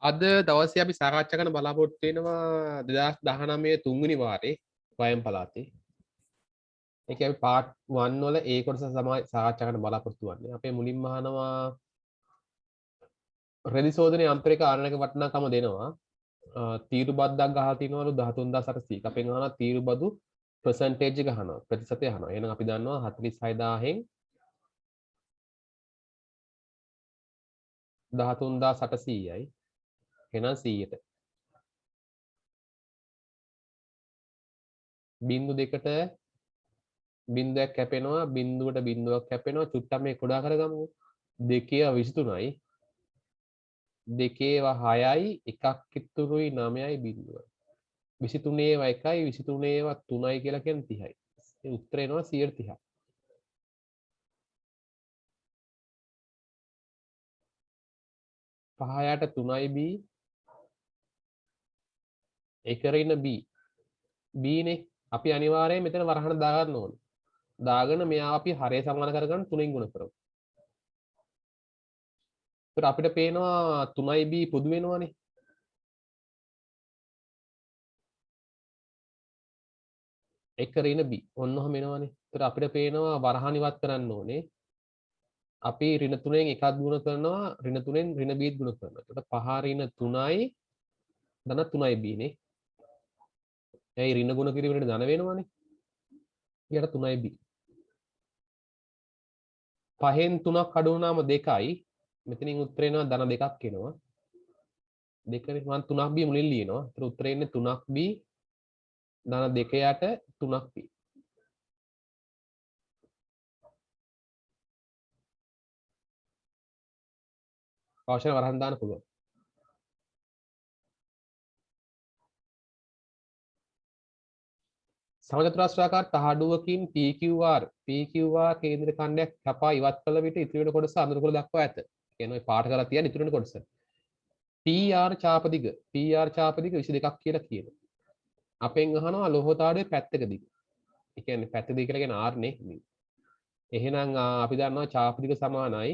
අද දවසේ අපි සාකච්ඡා කරන බලාපොරොත්තු වෙනවා 2019 තුන්වෙනි වාරේ වයම් පළාතේ. ඒක අපි part 1 වල ඒ කොටස තමයි සාකච්ඡා කරන්න බලාපොරොත්තු වෙන්නේ. අපේ මුලින්ම අහනවා රෙදි සෝදනයේ යන්ත්‍රයක ආනයක වටිනාකම දෙනවා. තීරු බද්දක් ගහලා තිනවලු 13800ක්. අපෙන් අහනවා තීරු බදු percentage එක අහනවා. ප්‍රතිශතය අහනවා. එහෙනම් අපි දන්නවා 46000න් 13800යි. එහෙනම් 100ට. බිංදු දෙකට බිංදුවක් කැපෙනවා බිංදුවට බිංදුවක් කැපෙනවා චුට්ටක් මේ කුඩා කරගමු. 2 23යි 2 6යි එකක් ඉතුරුයි 9යි බිංදුව. 23 ඒවා 1යි 23 ඒවා 3යි කියලා කියන්නේ 30යි. ඒ උත්තරේ එනවා 130ක්. පහයට 3යි b එකරින b b නේ අපි අනිවාර්යයෙන් මෙතන වරහන දාගන්න ඕනේ. දාගෙන මෙයා අපි හරය සමාන කරගන්න 3න් ගුණ කරමු. ඒත් අපිට පේනවා 3යි b පොදු වෙනවනේ. එක ඍණ b ඔන්න ඔහම එනවනේ. ඒත් අපිට පේනවා වරහන් ඉවත් කරන්න ඕනේ. අපි ඍණ 3න් එකක් ගුණ කරනවා ඍණ 3න් ඍණ b ගුණ කරනවා. ඒකට 5 ඍණ 3යි ධන 3යි b නේ. එයි ඍණ ගුණ කිරීමට ධන වෙනවනේ. ඊට 3යි b. 5න් 3ක් අඩු වුණාම 2යි. මෙතනින් උත්තරේ එනවා ධන 2ක් එනවා. 2නේ මම 3ක් b මුලින් ලියනවා. ඒතර උත්තරේ එන්නේ 3ක් b ධන 2යට 3ක් b. අවශ්‍ය වරහන් දාන්න පුළුවන්. සමචතුරාස්‍රාකාර තහඩුවකින් PQR කේන්ද්‍ර ඛණ්ඩයක් කපා ඉවත් කළ විට ඉතිරි වෙන කොටස අඳුරකුල දක්වා ඇත. කියන්නේ ඔය පාට කරලා තියන ඉතිරි වෙන කොටස. PR චාපදිග 22ක් කියලා කියනවා. අපෙන් අහනවා ලෝහ තාඩුවේ පැත්තක දිග. ඒ කියන්නේ පැත්ත දිග කියලා කියන්නේ R නේ. එහෙනම් අපි දන්නවා චාපදිග සමානයි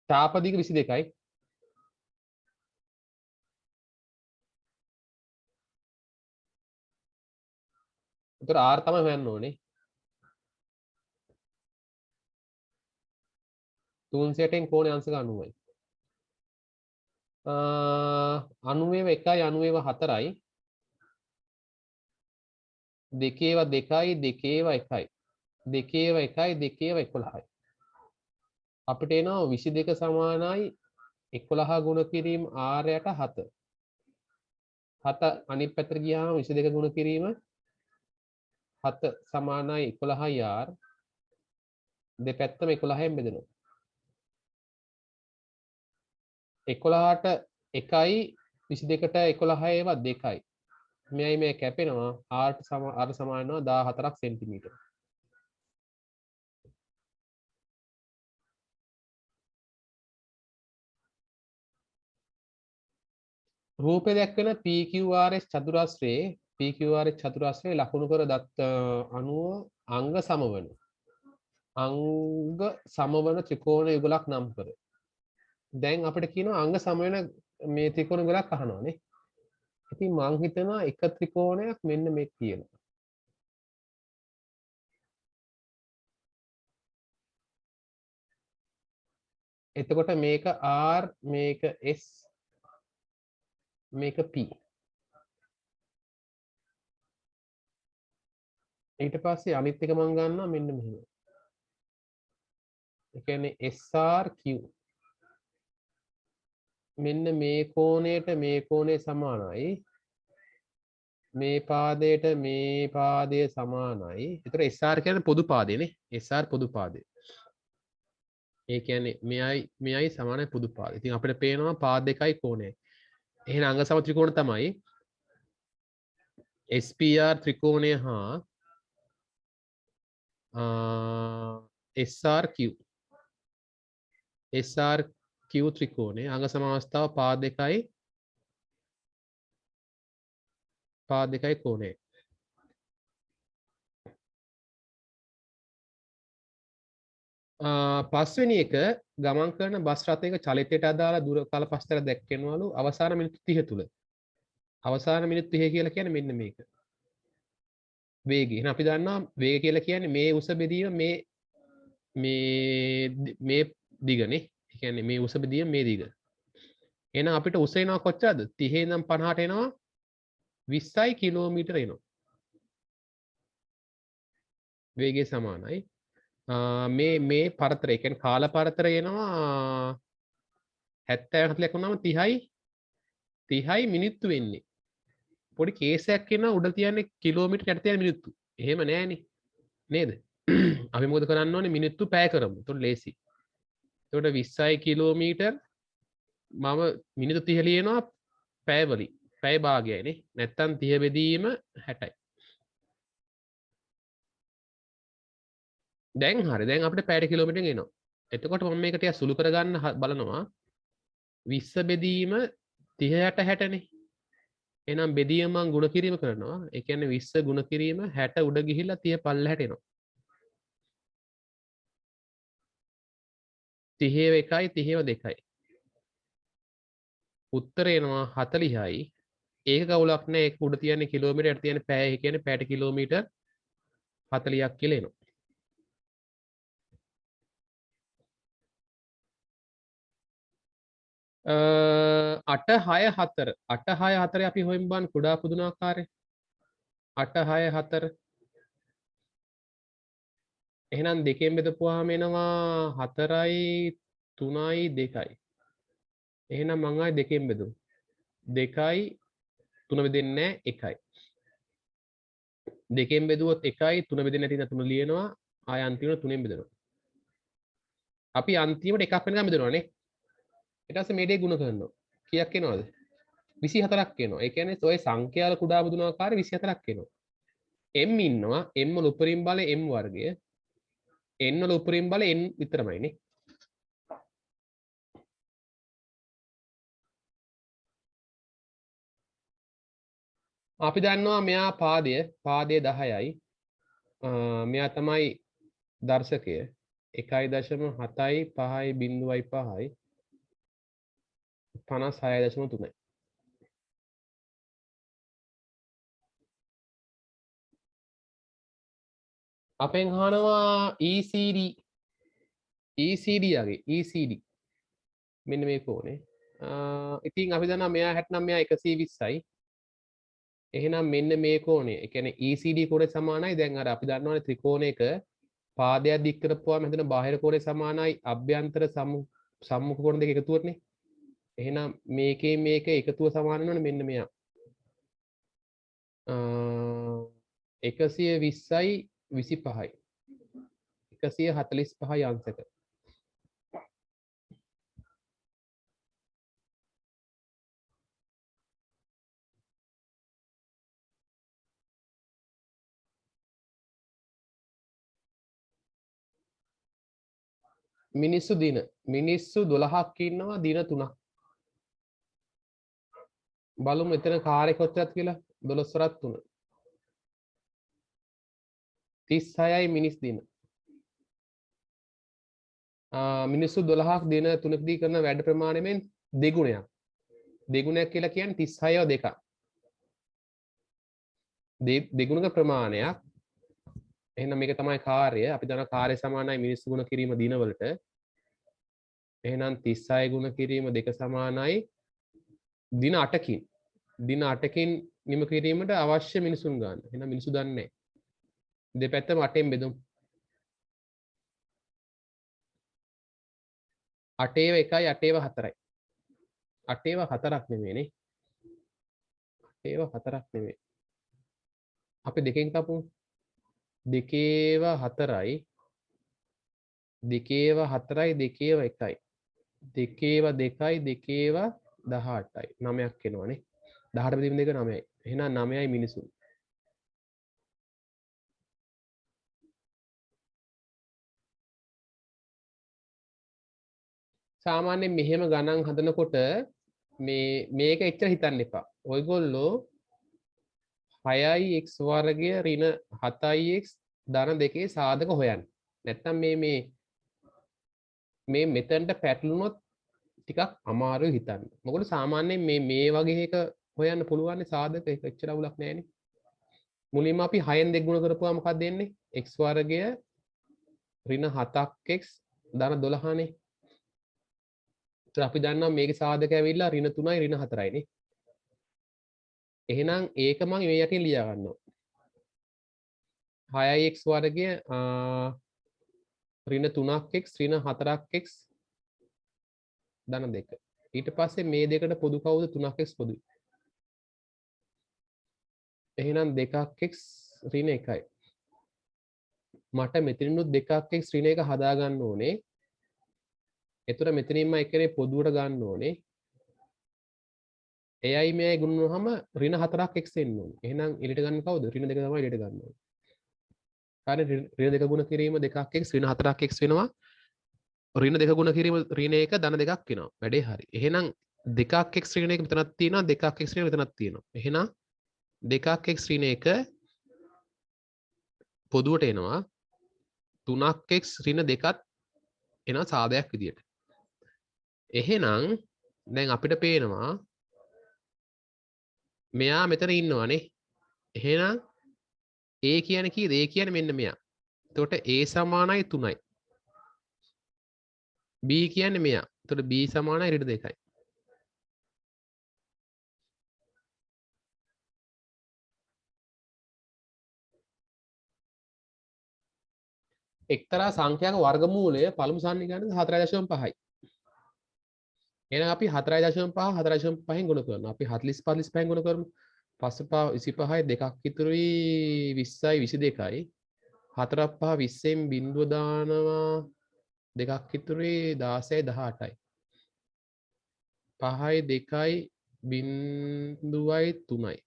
චාපදිග 22යි. ඒතර R තමයි හොයන්න ඕනේ. 360න් කෝණය අංශක 90යි. 91යි 94යි 2 2 2 1යි 2 1යි අපිට එනවා 22 සමානයි 11 ගුණ කිරීම r යට 7 7 අනිත් පැත්තට ගියාම 22 ගුණ කිරීම 7 සමානයි 11යි r දෙපැත්තම 11න් බෙදෙනවා 11ට 1යි 22ට 11 ඒවා 2යි මෙයයි මේ කැපෙනවා r සමාන වෙනවා 14ක් සෙන්ටිමීටර රූපේ දැක්වෙන PQRS චතුරස්‍රයේ ලකුණු කර දත් අණුව අංග සමවන ත්‍රිකෝණ යුගලක් නම් කර. දැන් අපිට කියනවා අංග සම වෙන මේ ත්‍රිකෝණ යුගලක් අහනවානේ. ඉතින් මං හිතනවා එක ත්‍රිකෝණයක් මෙන්න මේක කියනවා. එතකොට මේක R මේක S මේක P. ඊට පස්සේ අනිත් එක මම ගන්නවා මෙන්න මෙහෙම. ඒ කියන්නේ SRQ. මෙන්න මේ කෝණයට මේ කෝණය සමානයි. මේ පාදයට මේ පාදය සමානයි. ඒතර SR කියන්නේ පොදු පාදයනේ. SR පොදු පාදය. ඒ කියන්නේ මෙයයි සමානයි පොදු පාදය. ඉතින් අපිට පේනවා පාද දෙකයි කෝණයයි. එහෙනම් අංග සම ත්‍රිකෝණ තමයි SPR ත්‍රිකෝණය හා SRQ ත්‍රිකෝණය අංග සම අවස්ථාව පාද දෙකයි පා දෙකයි කෝණය. පස්වෙනි එක ගමන් කරන බස් රථයක චලිතයට අදාළ දුර කාල පස්තර දැක්වෙනවලු අවසාන මිනිත්තු 30 තුල. අවසාන මිනිත්තු 30 කියලා කියන්නේ මෙන්න මේක. වේගය. එහෙනම් අපි දන්නවා වේගය කියලා කියන්නේ මේ උස බෙදීම මේ දිගනේ. ඒ කියන්නේ මේ උස බෙදීම මේ දිග. එහෙනම් අපිට උස එනවා කොච්චරද? 30 ඉඳන් 50ට එනවා 20යි කිලෝමීටර එනවා. වේගය සමානයි. මේ පරතරය කියන්නේ කාල පරතරය එනවා 70 40ක් වුණාම 30යි මිනිත්තු වෙන්නේ. පොඩි කේසයක් එනවා උඩ තියන්නේ කිලෝමීටර යට තියන මිනිත්තු. එහෙම නෑනේ. නේද? අපි මොකද කරන්න ඕනේ මිනිත්තු පැය කරමු. එතකොට ලේසි. එතකොට 20යි කිලෝමීටර් මම මිනිත්තු 30 ලියනවා පැය වලින්. පැය භාගයයිනේ. නැත්තම් 30 බෙදීම 60යි. දැන් හරි. දැන් අපිට පැයට කිලෝමීටරෙන් එනවා. එතකොට මම මේක ටිකක් සුළු කරගන්න බලනවා. 20 බෙදීම 30ට 60නේ. එහෙනම් බෙදීම මම ගුණ කිරීම කරනවා. ඒ කියන්නේ 20 ගුණ කිරීම 60 උඩ ගිහිල්ලා 30 පල්ලෙහාට එනවා. 30 එකයි 30 දෙකයි. උත්තරේ එනවා 40යි. ඒක කවුලක් නෑ. ඒක උඩ තියන්නේ කිලෝමීටර් යට තියන්නේ පැය. ඒ කියන්නේ පැයට කිලෝමීටර් 40ක් කියලා එනවා. අට හය හතර 8 6 4 අපි හොයමු බලන්න කුඩා පුදුනාකාරය 8 6 4 එහෙනම් දෙකෙන් බෙදපුවාම එනවා 4යි 3යි 2යි එහෙනම් මං ආයේ දෙකෙන් බෙදුම් 2යි 3 බෙදෙන්නේ නැහැ 1යි දෙකෙන් බෙදුවොත් 1යි 3 බෙදෙන්නේ නැති නිසා 3 ලියනවා ආය අන්තිමට 3ෙන් බෙදනවා අපි අන්තිමට එකක් වෙනකම් බෙදනවානේ ඊට පස්සේ මේ දේ ගුණ කරනවා කීයක් එනවද 24ක් එනවා ඒ කියන්නේ ඔය සංඛ්‍යාල කුඩා පුදුනාකාරය 24ක් එනවා m ඉන්නවා m වල උපරිම බලය m වර්ගය n වල උපරිම බලය n විතරමයිනේ අපි දන්නවා මෙයා පාදය 10යි මෙයා තමයි දර්ශකය 1.7යි 5යි 0.5යි 56.3යි අපෙන් අහනවා ECD යාගේ ECD මෙන්න මේ කෝණේ ඉතින් අපි දන්නවා මෙයා 69 මෙයා 120යි එහෙනම් මෙන්න මේ කෝණය ඒ කියන්නේ ECD කෝණය සමානයි දැන් අර අපි දන්නවනේ ත්‍රිකෝණයක පාදයක් දික් කරපුවාම හැදෙන බාහිර කෝණය සමානයි අභ්‍යන්තර සම්මුඛ කෝණ දෙක එකතුවටනේ එහෙනම් මේකේ මේක එකතුව සමාන වෙනවනේ මෙන්න මෙයා 120යි 25යි 145යි අංශක මිනිස්සු 12ක් ඉන්නවා දින 3ක් බලමු එතන කාර්ය කොච්චරද කියලා 12 වරක් 3 36යි මිනිස් දින මිනිස්සු 12ක් දින 3කදී කරන වැඩ ප්‍රමාණයෙන් දෙගුණයක් කියලා කියන්නේ 36ව දෙකක් දෙගුණක ප්‍රමාණයක් එහෙනම් මේක තමයි කාර්යය අපි දන්නා කාර්ය සමානයි මිනිස්සු ගුණ කිරීම දිනවලට එහෙනම් 36 ගුණ කිරීම 2 සමානයි දින 8කින් නිම කිරීමට අවශ්‍ය මිනිසුන් ගන්න. එහෙනම් මිනිස්සු දන්නේ නැහැ. දෙපැත්තම 8ෙන් බෙදුම්. 8 1යි 8 4යි. 8 4ක් නෙමෙයිනේ. 8 4ක් නෙමෙයි. අපි දෙකෙන් කපමු. 2 4යි 2 4යි 2 1යි 2 2යි 18යි 9ක් එනවනේ 18 බෙදීම 2 9යි එහෙනම් 9යි මිනිසුන් සාමාන්‍යයෙන් මෙහෙම ගණන් හදනකොට මේක එච්චර හිතන්න එපා ඔයගොල්ලෝ 6යි x වර්ගය ඍණ 7යි x ධන 2 සාධක හොයන්න. නැත්තම් මේ මෙතනට පැටලුනොත් ටිකක් අමාරුයි හිතන්න. මොකද සාමාන්‍යයෙන් මේ වගේ එක හොයන්න පුළුවන් සාධක එක එච්චර අවුලක් නැහැනේ. මුලින්ම අපි 6ෙන් 2 ගුණ කරපුවා මොකක්ද එන්නේ? x වර්ගය ඍණ 7ක් x ධන 12නේ. ඒත් අපි දන්නවා මේකේ සාධක ඇවිල්ලා ඍණ 3යි ඍණ 4යි නේ. එහෙනම් ඒක මම මේ යටින් ලියා ගන්නවා. 6x වර්ගය ඍණ 3x ඍණ 4x ධන 2. ඊට පස්සේ මේ දෙකට පොදු කවුද? 3x පොදුයි. එහෙනම් 2x ඍණ 1යි. මට මෙතනිනුත් 2x ඍණ 1 හදා ගන්න ඕනේ. එතකොට මෙතනින්ම එකනේ පොදුවට ගන්න ඕනේ. එයයි මෙයයි ගුණ වුනහම ඍණ 4x එන්න ඕනේ. එහෙනම් එළියට ගන්න කවුද? ඍණ 2 තමයි එළියට ගන්න ඕනේ. හරි ඍණ 2 ගුණ කිරීම 2x ඍණ 4x වෙනවා. ඍණ 2 ගුණ කිරීම ඍණ 1 ධන 2ක් වෙනවා. වැඩේ හරි. එහෙනම් 2x ඍණ 1 මෙතනක් තියෙනවා 2x ඍණ මෙතනක් තියෙනවා. එහෙනම් 2x ඍණ 1 පොදුවට එනවා 3x ඍණ 2ත් එනවා සාදයක් විදියට. එහෙනම් දැන් අපිට පේනවා මෙයා මෙතන ඉන්නවානේ. එහෙනම් a කියන්නේ කීයද? a කියන්නේ මෙන්න මෙයා. එතකොට a සමානයි 3යි. b කියන්නේ මෙයා. එතකොට b සමානයි ඍණ 2යි. එක්තරා සංඛ්‍යාවක වර්ගමූලය පළමු සන්නිකරණය 4.5යි. එහෙනම් අපි 4.5 4.5න් ගුණ කරනවා. අපි 45 45න් ගුණ කරමු. 5 25යි දෙකක් ඉතුරුයි 20යි 22යි. 4 5 20න් බිඳුව දානවා දෙකක් ඉතුරුයි 16යි 18යි. 5යි 2යි බිඳුවයි 3යි.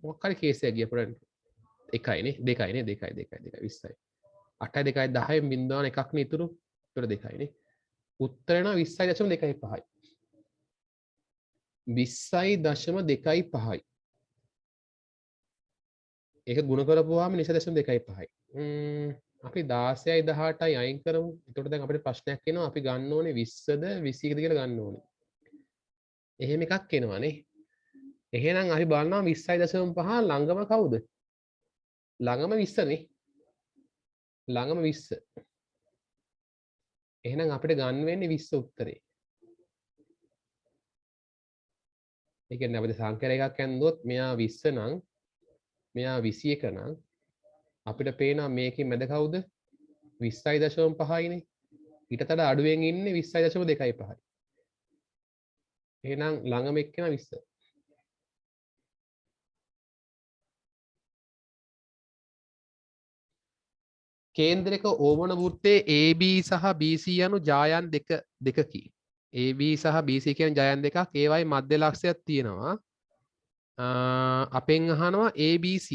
මොකක් හරි කේස් එකක් ගියා පොඩ්ඩක්. 1යිනේ 2යිනේ 2යි 20යි. 8යි 2යි 10න් බිඳුවන එකක් නේ ඉතුරු. ඒතර 2යිනේ. උත්තර එනවා 20.25යි. 20.25යි. ඒක ගුණ කරපුවාම 20.25යි. අපි 16යි 18යි අයින් කරමු. එතකොට දැන් අපිට ප්‍රශ්නයක් එනවා. අපි ගන්න ඕනේ 20ද 21ද කියලා ගන්න ඕනේ. එහෙම එකක් එනවානේ. එහෙනම් අපි බලනවා 20.5 ළඟම කවුද? ළඟම 20නේ. ළඟම 20. එහෙනම් අපිට ගන්න වෙන්නේ 20 උත්තරේ. ඒ කියන්නේ අපිට සංඛ්‍යා එකක් ඇන්දොත් මෙයා 20 නම් මෙයා 21 නම් අපිට පේනවා මේකේ මැද කවුද? 20.5යිනේ. ඊටතට අඩුවෙන් ඉන්නේ 20.25යි. එහෙනම් ළඟම එක්කෙනා 20. කේන්ද්‍රක ඕවන වෘත්තයේ AB සහ BC යනු ජායන් දෙකකි. AB සහ BC කියන ජයන් දෙකක් ඒවයි මධ්‍ය ලක්ෂයක් තියෙනවා. අපෙන් අහනවා ABC.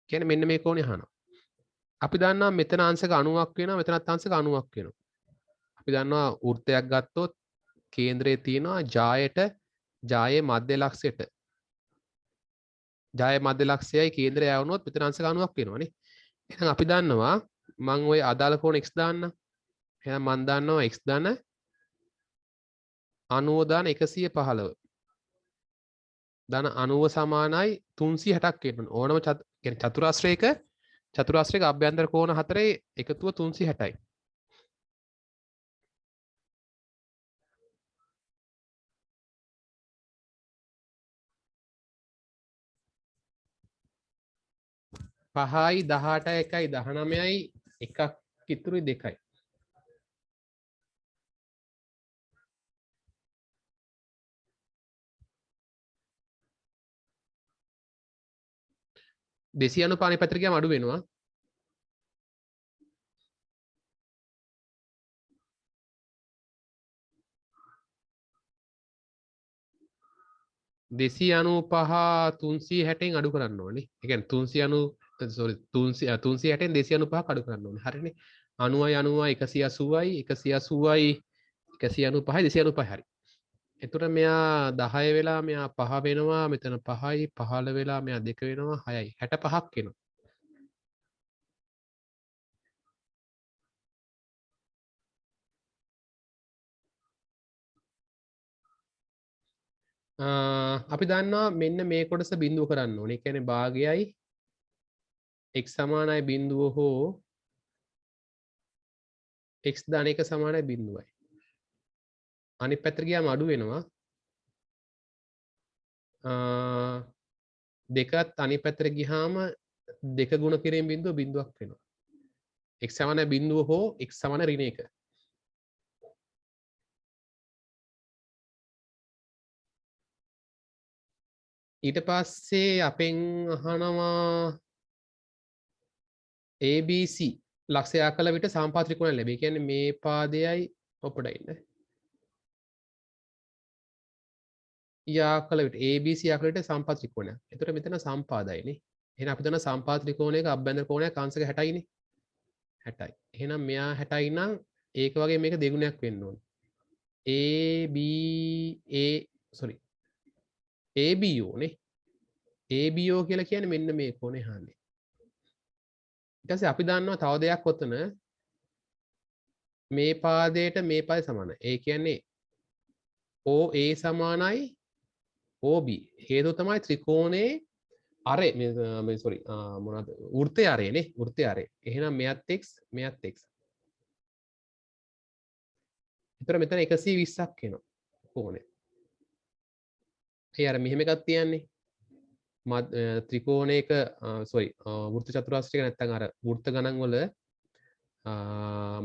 කියන්නේ මෙන්න මේ කෝණය අහනවා. අපි දන්නවා මෙතන අංශක 90ක් වෙනවා මෙතනත් අංශක 90ක් වෙනවා. අපි දන්නවා වෘත්තයක් ගත්තොත් කේන්ද්‍රයේ තියෙනවා ජායේ මධ්‍ය ලක්ෂයට. ජායේ මධ්‍ය ලක්ෂයයි කේන්ද්‍රය යවුනොත් මෙතන අංශක 90ක් වෙනවානේ. එහෙනම් අපි දන්නවා මම ওই අදාළ කෝණ x දාන්න. එහෙනම් මම දන්නවා x ධන 90 ධන 115 ධන 90 සමානයි 360ක් වෙන්න ඕනම චතුරාශ්‍රයක අභ්‍යන්තර කෝණ හතරේ එකතුව 360යි. පහයි 18යි 1යි 19යි එකක් ඉතුරුයි 2යි. දෙසිය අනුපානි පත්‍රිකයම අඩු වෙනවා. දෙසී අනු පහ 360න් අඩු කරන්න ඕනේ. ඒ කියන්නේ 360න් 295ක් අඩු කරන්න ඕනේ. හරිනේ. 90යි 90යි 180යි 180යි 195යි 295යි හරි. එතකොට මෙයා 10 වෙලා මෙයා 5 වෙනවා මෙතන 5යි 15 වෙලා මෙයා 2 වෙනවා 6යි 65ක් වෙනවා. අපි දන්නවා මෙන්න මේ කොටස බිඳුව කරන්න ඕනේ. ඒ කියන්නේ භාගයයි x සමානයි බිඳුව හෝ x ධන 1 සමානයි බිඳුවයි. අනිත් පැත්තට ගියාම අඩු වෙනවා. දෙකත් අනිත් පැත්තට ගියාම දෙක ගුණ කිරීම බිඳුව බිඳුවක් වෙනවා. x සමානයි බිඳුව හෝ x සමාන ඍණ 1. ඊට පස්සේ අපෙන් අහනවා ABC ලක්ෂයා කළ විට සම්පා ත්‍රිකෝණය ලැබේ. කියන්නේ මේ පාදයයි ඔපඩ ඉන්න. යා කළ විට ABC යා කළ විට සම්පා ත්‍රිකෝණයක්. එතකොට මෙතන සම්පාදයිනේ. එහෙනම් අපි දන්න සම්පා ත්‍රිකෝණයක අභ්‍යන්තර කෝණයක් අංශක 60යිනේ. 60යි. එහෙනම් මෙයා 60යි නම් ඒක වගේ මේක දෙගුණයක් වෙන්න ඕනේ. ABO නේ. ABO කියලා කියන්නේ මෙන්න මේ කෝණේ හාන්නේ. ඊට පස්සේ අපි දන්නවා තව දෙයක් ඔතන මේ පාදයට මේ පාදය සමානයි. ඒ කියන්නේ OA සමානයි OB. හේතුව තමයි ත්‍රිකෝණේ අරේ මේ සෝරි මොනවද වෘත්තය අරේනේ වෘත්තය අරේ. එහෙනම් මෙයත් x මෙයත් x. ඒතර මෙතන 120ක් එනවා කෝණය. ඒ අර මෙහෙම එකක් තියන්නේ. ත්‍රිකෝණයක සෝරි වෘත්ත චතුරාස්‍රයක නැත්තම් අර වෘත්ත ගණන් වල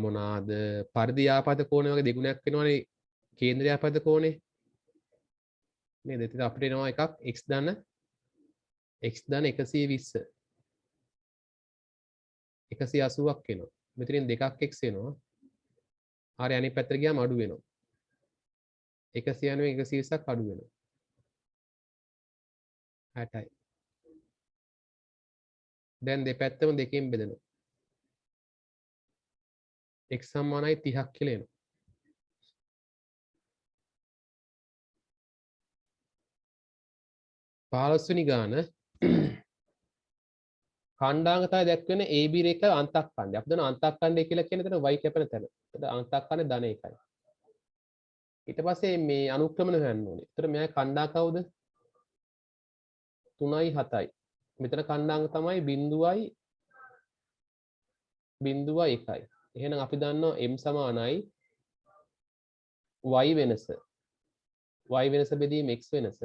මොනවාද පරිධි ආපත කෝණය වගේ දෙගුණයක් වෙනවනේ කේන්ද්‍ර ආපත කෝණේ නේද? එතන අපිට එනවා එකක් x ධන 120 180ක් එනවා. මෙතනින් දෙකක් x එනවා. හරි අනිත් පැත්තට ගියාම අඩු වෙනවා. 190 120ක් අඩු වෙනවා. 60යි. දැන් දෙපැත්තම දෙකෙන් බෙදෙනවා. x සමානයි 30ක් කියලා එනවා. පාලස්වනි ගාන කණ්ඩාංගතය දැක්වෙන AB රේඛ අන්තක්ඛණ්ඩය. අපි දන්නවා අන්තක්ඛණ්ඩය කියලා කියන්නේ එතන y කැපෙන තැන. එතන අන්තක්ඛණ්ඩය ධන 1යි. ඊට පස්සේ මේ අනුක්‍රමණ හොයන්න ඕනේ. එතන මෙයා කණ්ඩා කවුද? 3යි 7යි. මෙතන කණ්ඩාංග තමයි 0යි 1යි. එහෙනම් අපි දන්නවා m සමානයි y වෙනස. y වෙනස බෙදීම x වෙනස.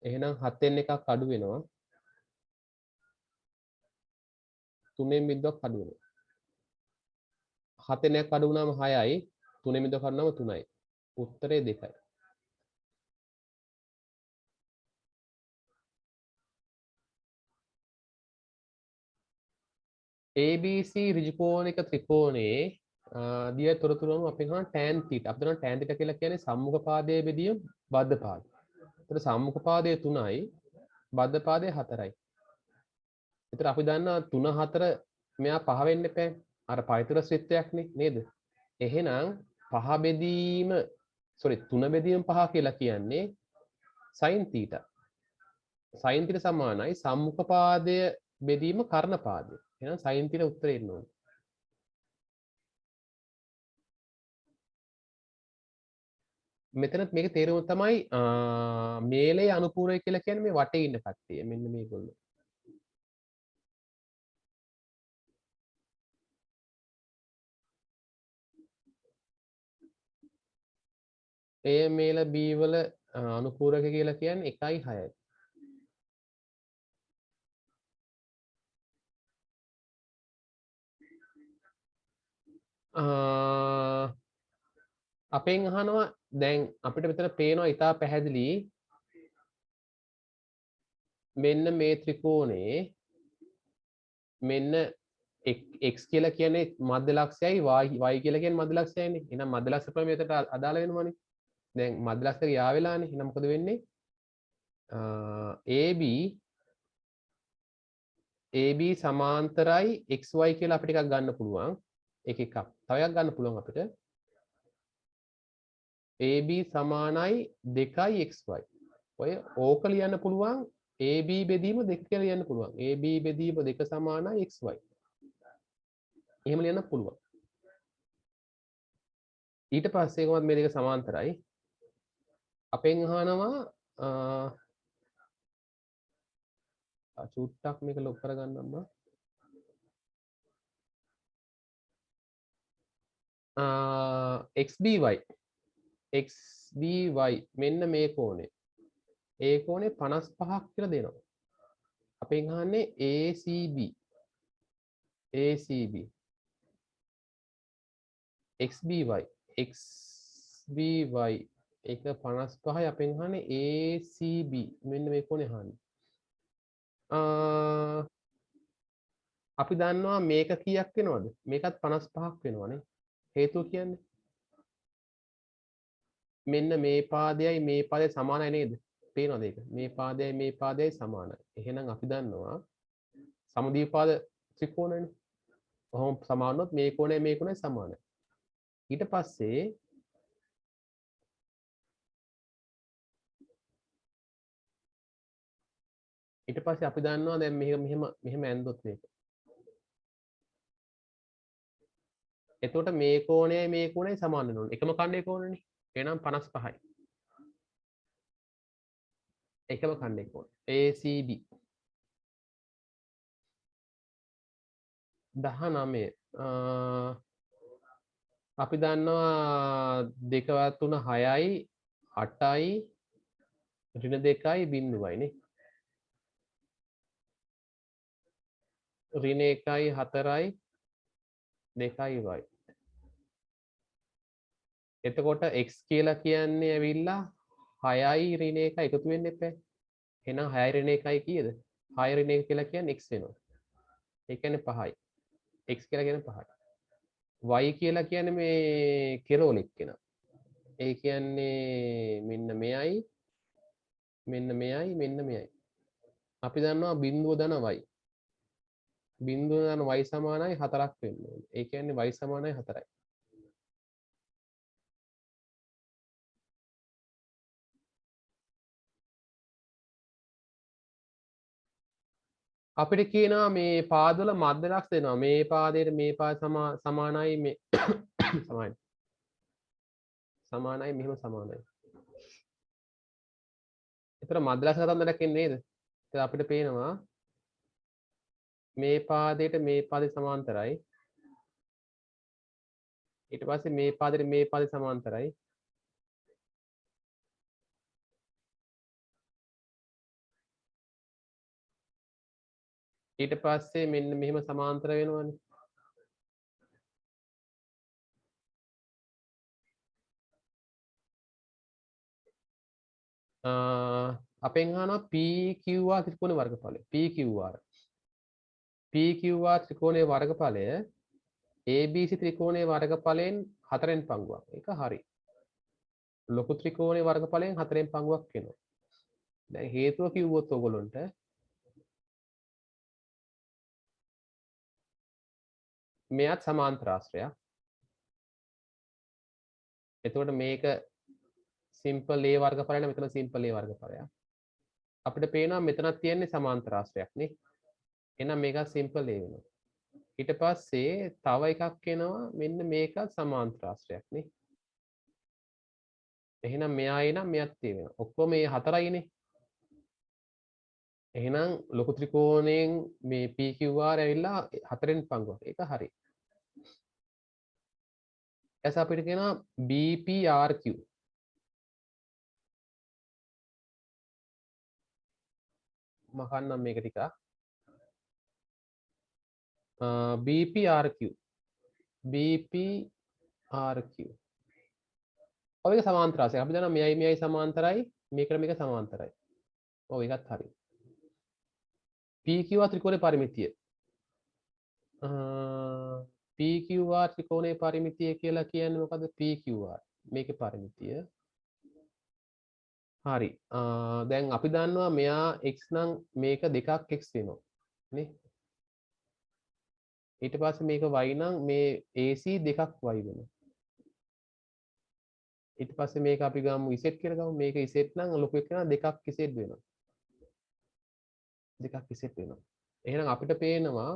එහෙනම් 7න් එකක් අඩු වෙනවා. 3න් බිඳුවක් අඩු වෙනවා. 7න් එකක් අඩු වුණාම 6යි. 3න් බිඳුවක් අඩු වුණාම 3යි. උත්තරේ 2යි. ABC ඍජුකෝණික ත්‍රිකෝණයේ දිය තොරතුරු අපි හා tan θ. අපි දන්නවා tan θ කියලා කියන්නේ සම්මුඛ පාදයේ බෙදීම බද්ධ පාදය. ඒතර සම්මුඛ පාදයේ 3යි බද්ධ පාදයේ 4යි. ඒතර අපි දන්නවා 3 4 මෙයා 5 වෙන්න එපා. අර පරිතුරස් වෘත්තයක්නේ නේද? එහෙනම් 5 බෙදීම 3 බෙදීම 5 කියලා කියන්නේ sin θ. sin θ සමානයි සම්මුඛ පාදය බෙදීම කර්ණ පාදය. එහෙනම් sin θ උත්තරේ එන්න ඕනේ. මෙතනත් මේක තේරුම තමයි මේලේ අනුපූරය කියලා කියන්නේ මේ වටේ ඉන්න කට්ටිය. මෙන්න මේගොල්ලෝ. A මේල B වල අනුපූරක කියලා කියන්නේ 1යි 6යි. අපෙන් අහනවා දැන් අපිට මෙතන පේනවා ඉතා පැහැදිලි මෙන්න මේ ත්‍රිකෝණේ මෙන්න x කියලා කියන්නේ මධ්‍ය ලක්ෂයයි y කියලා කියන්නේ මධ්‍ය ලක්ෂයයිනේ. එහෙනම් මධ්‍ය ලක්ෂ ප්‍රමේයයට අදාළ වෙනවනේ. දැන් මධ්‍ය ලක්ෂයක යා වෙලානේ. එහෙනම් මොකද වෙන්නේ? AB සමාන්තරයි xy කියලා අපිට එකක් ගන්න පුළුවන්. එක එකක්. තව එකක් ගන්න පුළුවන් අපිට. AB සමානයි 2යි xy. ඔය ඕක ලියන්න පුළුවන් AB බෙදීම 2 කියලා ලියන්න පුළුවන්. AB බෙදීම 2 සමානයි xy. එහෙම ලියන්න පුළුවන්. ඊට පස්සේ කොහොමද මේ දෙක සමාන්තරයි? අපෙන් අහනවා චුට්ටක් මේක ලොක් කරගන්නම්ම. xby මෙන්න මේ කෝණේ. ඒ කෝණේ 55ක් කියලා දෙනවා. අපෙන් අහන්නේ ACB xby එක 55යි අපෙන් අහන්නේ ACB මෙන්න මේ කෝණේ අහන්නේ. අපි දන්නවා මේක කීයක් වෙනවද? මේකත් 55ක් වෙනවනේ. හේතුව කියන්නේ මෙන්න මේ පාදයයි මේ පාදයයි සමානයි නේද? පේනවද ඒක? මේ පාදයයි මේ පාදයයි සමානයි. එහෙනම් අපි දන්නවා සමද්විපාද ත්‍රිකෝණනේ. ඔහොම සමාන වුණොත් මේ කෝණය සමානයි. ඊට පස්සේ අපි දන්නවා දැන් මෙහෙම ඇන්දොත් මේක. එතකොට මේ කෝණයයි සමාන වෙනවා. එකම ඛණ්ඩයේ කෝණනේ. එහෙනම් 55යි. එකම ඛණ්ඩයේ කෝණ. ACB 19 අපි දන්නවා 2 වත් 3 6යි 8යි ඍණ 2යි බිඳුවයි නේ. ඍණ 1යි 4යි 2යි y. එතකොට x කියලා කියන්නේ ඇවිල්ලා 6යි ඍණ 1යි එකතු වෙන්න එපා. එහෙනම් 6යි ඍණ 1යි කීයද? 6 ඍණ 1 කියලා කියන්නේ x වෙනවා. ඒ කියන්නේ 5යි. x කියලා කියන්නේ 5යි. y කියලා කියන්නේ මේ කෙරෝලෙක් වෙනවා. ඒ කියන්නේ මෙන්න මෙයයි මෙන්න මෙයයි. අපි දන්නවා බිඳුව ධන y. බිඳුව ධන y සමානයි 4ක් වෙන්න ඕනේ. ඒ කියන්නේ y සමානයි 4යි. අපිට කියනවා මේ පාදවල මධ්‍යලක්ෂ දෙනවා. මේ පාදයට මේ පාද සමානයි මේ සමානයි මෙහෙම සමානයි. ඒතර මධ්‍යලක්ෂ කතන්දරයක් එන්නේ නේද? ඒත් අපිට පේනවා මේ පාදයට මේ පාදේ සමාන්තරයි. ඊට පස්සේ මේ පාදයට මේ පාදේ සමාන්තරයි. ඊට පස්සේ මෙන්න මෙහෙම සමාන්තර වෙනවනේ. අපෙන් අහනවා PQR ත්‍රිකෝණයේ වර්ගඵලය. PQR ත්‍රිකෝණයේ වර්ගඵලය ABC ත්‍රිකෝණයේ වර්ගඵලයෙන් 4න් පංගුවක්. ඒක හරි. ලොකු ත්‍රිකෝණයේ වර්ගඵලයෙන් 4න් පංගුවක් වෙනවා. දැන් හේතුව කිව්වොත් ඔයගොල්ලන්ට මෙයත් සමාන්තරාශ්‍රයක්. එතකොට මේක සිම්පල් A වර්ගඵලය නම් මෙතන සිම්පල් A වර්ගඵලයක්. අපිට පේනවා මෙතනක් තියෙන්නේ සමාන්තරාශ්‍රයක් නේ. එහෙනම් මේක සිම්පල් A වෙනවා. ඊට පස්සේ තව එකක් එනවා මෙන්න මේක සමාන්තරාශ්‍රයක් නේ. එහෙනම් මෙයායි නම් මෙයත් ඒ වෙනවා. ඔක්කොම මේ 4යිනේ. එහෙනම් ලොකු ත්‍රිකෝණයෙන් මේ PQR ඇවිල්ලා 4න් පංගුවක්. ඒක හරි. එස අපිට කියනවා BPRQ. මකන්නම් මේක ටිකක්. BPRQ. ඔය එක සමාන්තරාශ්‍රයක්. අපි දන්නවා මෙයයි සමාන්තරයි, මේකට මේක සමාන්තරයි. ඔව් ඒකත් හරි. PQR ත්‍රිකෝණයේ පරිමිතිය. PQR ත්‍රිකෝණයේ පරිමිතිය කියලා කියන්නේ මොකද්ද? PQR මේකේ පරිමිතිය. හරි. දැන් අපි දන්නවා මෙයා x නම් මේක 2ක් x වෙනවා නේ. ඊට පස්සේ මේක y නම් මේ AC 2ක් y වෙනවා. ඊට පස්සේ මේක අපි ගමු Z කියලා ගමු. මේක Z නම් ලොකු එක නම් දෙකක් Z වෙනවා. දෙකක් Z වෙනවා. එහෙනම් අපිට පේනවා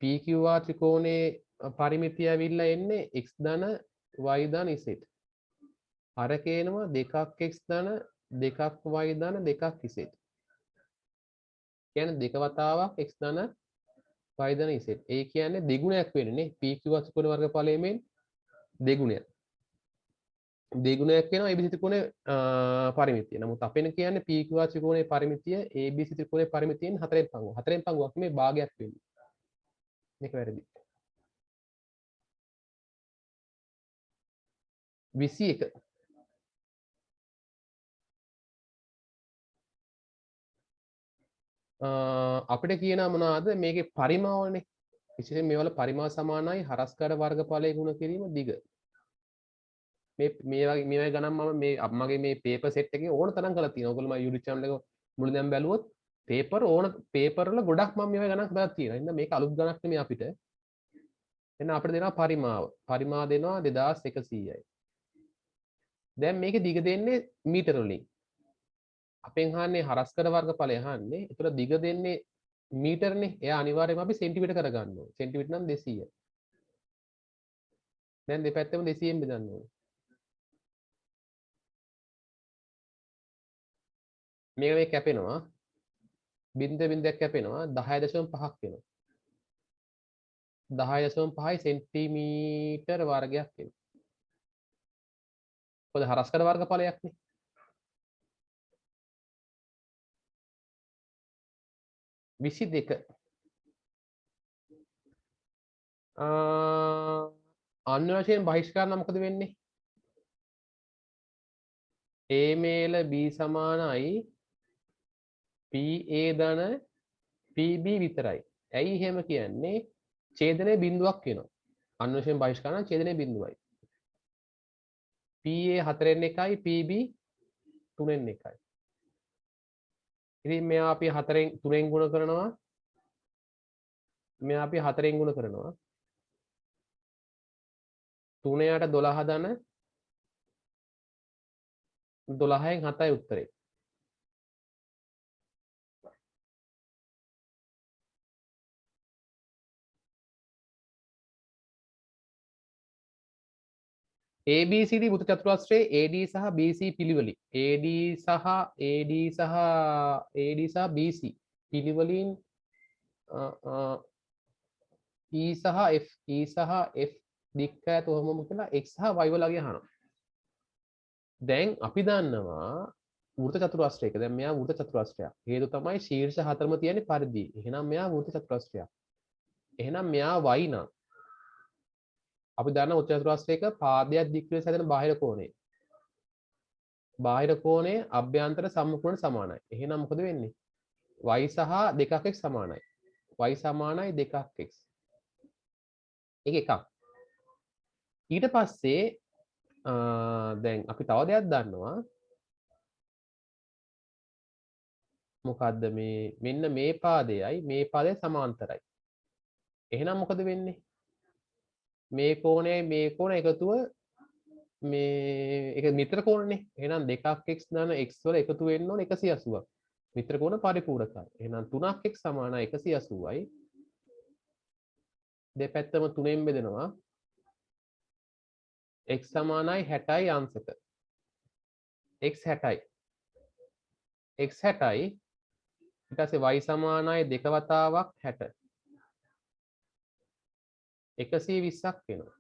PQR ත්‍රිකෝණයේ පරිමිතිය ඇවිල්ලා එන්නේ x ධන y ධන z. අර කේනවා දෙකක් x ධන දෙකක් y ධන දෙකක් z. කියන්නේ දෙක වතාවක් x ධන y ධන z. ඒ කියන්නේ දෙගුණයක් වෙන්නේ නේ. PQR ත්‍රිකෝණ වර්ගඵලයෙන් දෙගුණයක්. දෙගුණයක් වෙනවා ABC ත්‍රිකෝණයේ පරිමිතිය. නමුත් අපෙන් කියන්නේ PQR ත්‍රිකෝණයේ පරිමිතිය ABC ත්‍රිකෝණයේ පරිමිතියෙන් 4න් පංගුව. 4න් පංගුවක් මේ භාගයක් වෙන්නේ. මේක වැරදි. 21. අපිට කියනවා මොනවද මේකේ පරිමාවනේ. විශේෂයෙන් මේවල පරිමාව සමානයි හරස්කඩ වර්ගඵලයේ ගුණ කිරීම දිග. මේ වගේ ගණන් මම මේ මගේ මේ පේපර් සෙට් එකේ ඕන තරම් කරලා තියෙනවා. ඔයගොල්ලෝ මම YouTube channel එක මුලින්ම බැලුවොත් පේපර් වල ගොඩක් මම මේ වගේ ගණන් හදලා තියෙනවා. එහෙනම් මේක අලුත් ගණක් නෙමෙයි අපිට. එහෙනම් අපිට දෙනවා පරිමාව. පරිමාව දෙනවා 2100යි. දැන් මේකේ දිග දෙන්නේ මීටර වලින්. අපෙන් අහන්නේ හරස්කඩ වර්ගඵලය අහන්නේ. ඒතර දිග දෙන්නේ මීටරනේ. එයා අනිවාර්යයෙන්ම අපි සෙන්ටිමීටර කරගන්න ඕනේ. සෙන්ටිමීටර නම් 200යි. දැන් දෙපැත්තම 200ෙන් බෙදන්න ඕනේ. මේක කැපෙනවා. බින්දයක් කැපෙනවා 10.5ක් වෙනවා. 10.5යි සෙන්ටිමීටර වර්ගයක් වෙනවා. මොකද හරස්කඩ වර්ගඵලයක්නේ. විසි දෙක අන්‍ය වශයෙන් බහිෂ්කරණ මොකද වෙන්නේ? A මේල B සමානයි PA ධන PB විතරයි. ඇයි එහෙම කියන්නේ? ඡේදනයේ බිඳුවක් වෙනවා. අන්‍ය වශයෙන් බහිෂ්කරණ ඡේදනයේ බිඳුවයි. PA 4න් 1යි PB 3න් 1යි. ඉතින් මෙයා අපි 3න් ගුණ කරනවා. මෙයා අපි 4න් ගුණ කරනවා. 3ට 12 ධන 12න් 7යි උත්තරේ. ABCD වෘත්ත චතුරස්‍රයේ AD සහ BC පිළිවෙලින් AD සහ BC පිළිවෙලින් E සහ F දික් ඈත කොහොමද කියලා x සහ y වලගේ අහනවා. දැන් අපි දන්නවා වෘත්ත චතුරස්‍රයක. දැන් මෙයා වෘත්ත චතුරස්‍රයක්. හේතු තමයි ශීර්ෂ හතරම තියෙන්නේ පරිදි. එහෙනම් මෙයා වෘත්ත චතුරස්‍රයක්. එහෙනම් මෙයා y නම් අපි දන්න වෘත්ත චතුරස්‍රයක පාදයක් දික් ලෙස හැදෙන බාහිර කෝණය. බාහිර කෝණය අභ්‍යන්තර සම්මුඛයට සමානයි. එහෙනම් මොකද වෙන්නේ? y සහ 2x සමානයි. y සමානයි 2x. ඒක එකක්. ඊට පස්සේ දැන් අපි තව දෙයක් දන්නවා. මොකද්ද මේ මෙන්න මේ පාදයයි මේ පාදය සමාන්තරයි. එහෙනම් මොකද වෙන්නේ? මේ කෝණයයි මේ කෝණ එකතුව මේ එක මිත්‍ර කෝණනේ. එහෙනම් 2x ධන x වල එකතු වෙන්න ඕන 180ක්. මිත්‍ර කෝණ පරිපූර්ණකයි. එහෙනම් 3x සමානයි 180යි. දෙපැත්තම 3ෙන් බෙදෙනවා. x සමානයි 60යි අංශක. x 60යි. x 60යි. ඊට පස්සේ y සමානයි 2 වතාවක් 60. 120ක් වෙනවා.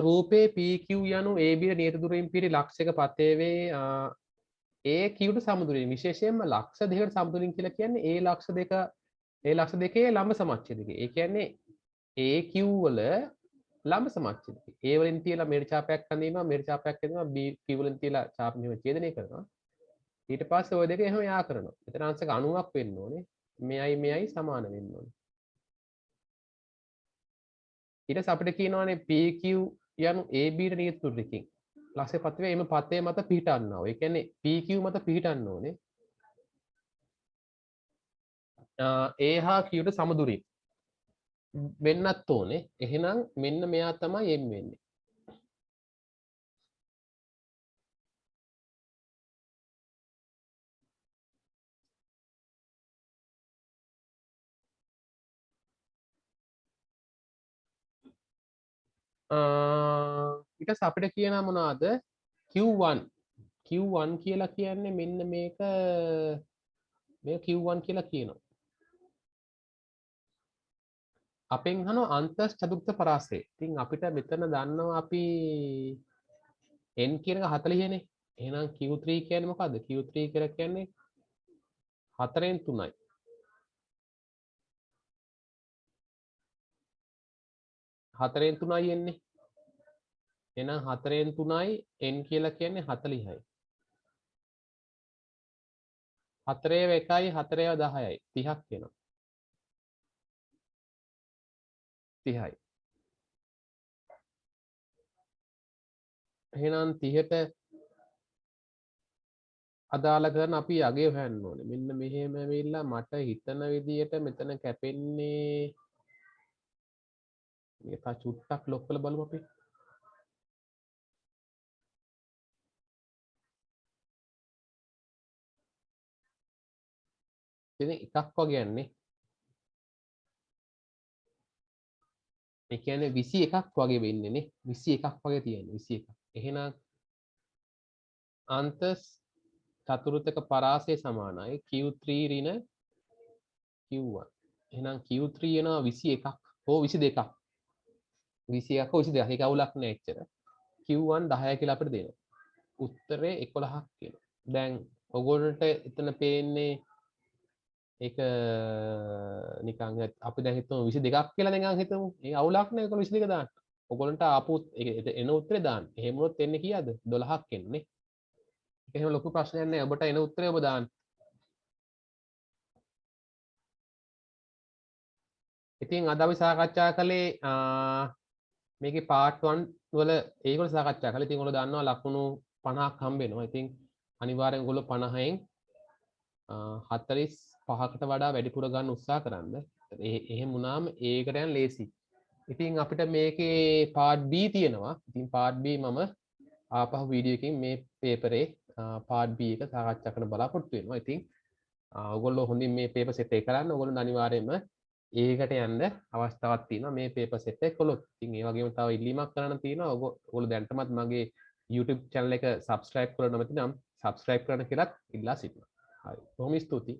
රූපේ PQ යනු AB නියත දුරින් පිරි ලක්ෂයක පතේ වේ AQ ට සමදුලින්. විශේෂයෙන්ම ලක්ෂ දෙකකට සමදුලින් කියලා කියන්නේ ඒ ලක්ෂ දෙකේ ලම්බ සමච්ඡේදකය. ඒ කියන්නේ AQ වල ලම්බ සමච්ඡේදකය. A වලින් තියලා මෙහෙට ඡාපයක් අඳිනවා, මෙහෙට ඡාපයක් අඳිනවා, B Q වලින් තියලා ඡාප මෙහෙම ඡේදනය කරනවා. ඊට පස්සේ ওই දෙක එහෙම යා කරනවා. එතන අංශක 90ක් වෙන්න ඕනේ. මෙයයි සමාන වෙන්න ඕනේ. ඊට පස්සේ අපිට කියනවානේ PQ යනු AB ට නියත දුරකින් ලක්ෂ්‍ය පත්‍රයේ එම පතේ මත පිහිටන්නා. ඒ කියන්නේ PQ මත පිහිටන්න ඕනේ. A හා Qට සමදුරින් වෙන්නත් ඕනේ. එහෙනම් මෙන්න මෙයා තමයි M වෙන්නේ. ඊට පස්සේ අපිට කියනවා මොනවද? Q1 Q1 කියලා කියන්නේ මෙන්න මේක මේ Q1 කියලා කියනවා. අපෙන් අහනවා අන්තස් චතුර්ථ පරාසය. ඉතින් අපිට මෙතන දන්නවා අපි n කියන එක 40 නේ. එහෙනම් Q3 කියන්නේ මොකද්ද? Q3 කියලා කියන්නේ 4න් 3යි. 4න් 3යි එන්නේ. එහෙනම් 4න් 3යි n කියලා කියන්නේ 40යි. 4 1යි 4 10යි 30ක් වෙනවා. 30යි. එහෙනම් 30ට අදාළ කරන අපි අගේ හොයන්න ඕනේ. මෙන්න මෙහෙම වෙලා මට හිතන විදියට මෙතන කැපෙන්නේ මේක චුට්ටක් ලොක් කරලා බලමු අපි. ඉතින් එකක් වගේ යන්නේ. ඒ කියන්නේ 21ක් වගේ වෙන්නේ නේ. 21ක් වගේ තියෙන්නේ 21ක්. එහෙනම් අන්තස් චතුර්ථක පරාසය සමානයි Q3 ඍණ Q1. එහෙනම් Q3 එනවා 21ක් හෝ 22ක්. 21ක් හෝ 22ක්. ඒක අවුලක් නෑ එච්චර. Q1 10 කියලා අපිට දෙනවා. උත්තරේ 11ක් කියලා. දැන් ඔයගොල්ලන්ට එතන පේන්නේ ඒක නිකන් අපි දැන් හිතමු 22ක් කියලා නිකන් හිතමු. ඒ අවුලක් නෑ ඒක 22 දාන්න. ඔයගොල්ලන්ට ආපු එන උත්තරේ දාන්න. එහෙම වුණොත් එන්නේ කීයද? 12ක් එන්නේ. ඒක එහෙම ලොකු ප්‍රශ්නයක් නෑ. ඔබට එන උත්තරේ ඔබ දාන්න. ඉතින් අද අපි සාකච්ඡා කළේ මේකේ part 1 වල ඒගොල්ලෝ සාකච්ඡා කළා. ඉතින් ඔයගොල්ලෝ දන්නවා ලකුණු 50ක් හම්බ වෙනවා. ඉතින් අනිවාර්යෙන් ඔයගොල්ලෝ 50න් 45කට වඩා වැඩිපුර ගන්න උත්සාහ කරන්න. එහෙම වුණාම ඒකට යන ලේසි. ඉතින් අපිට මේකේ part B තියෙනවා. ඉතින් part B මම ආපහු වීඩියෝ එකකින් මේ පේපරේ part B එක සාකච්ඡා කරන්න බලාපොරොත්තු වෙනවා. ඉතින් ඔයගොල්ලෝ හොඳින් මේ පේපර් සෙට් එක කරන්න. ඔයගොල්ලෝ අනිවාර්යයෙන්ම ඒකට යන්න අවස්ථාවක් තියෙනවා මේ පේපර් සෙට් එක කළොත්. ඉතින් ඒ වගේම තව ඉල්ලීමක් කරන්න තියෙනවා. ඔයගොල්ලෝ දැන්ටමත් මගේ YouTube channel එක subscribe කරලා නැත්නම් subscribe කරන්න කියලාත් ඉල්ලා සිටිනවා. හරි. බොහොම ස්තුතියි.